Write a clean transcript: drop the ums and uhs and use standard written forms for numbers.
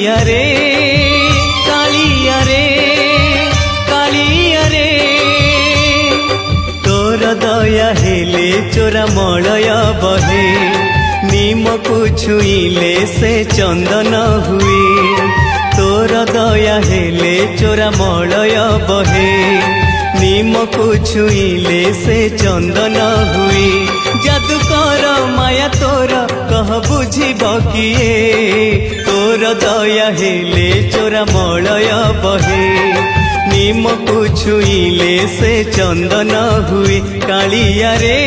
कालिया रे कालिया रे कालिया रे तोर दया हेले चोरा मलय बहे निम को छुईले से चंदन हुए तोर दया हेले चोरा मलय बहे निम को छुईले से चंदन हुए जादूकर माया तोर कह बुझिब किए तोर दया हेले चोरा मलय बहे निम को छुईले से चंदन हुए कालिया रे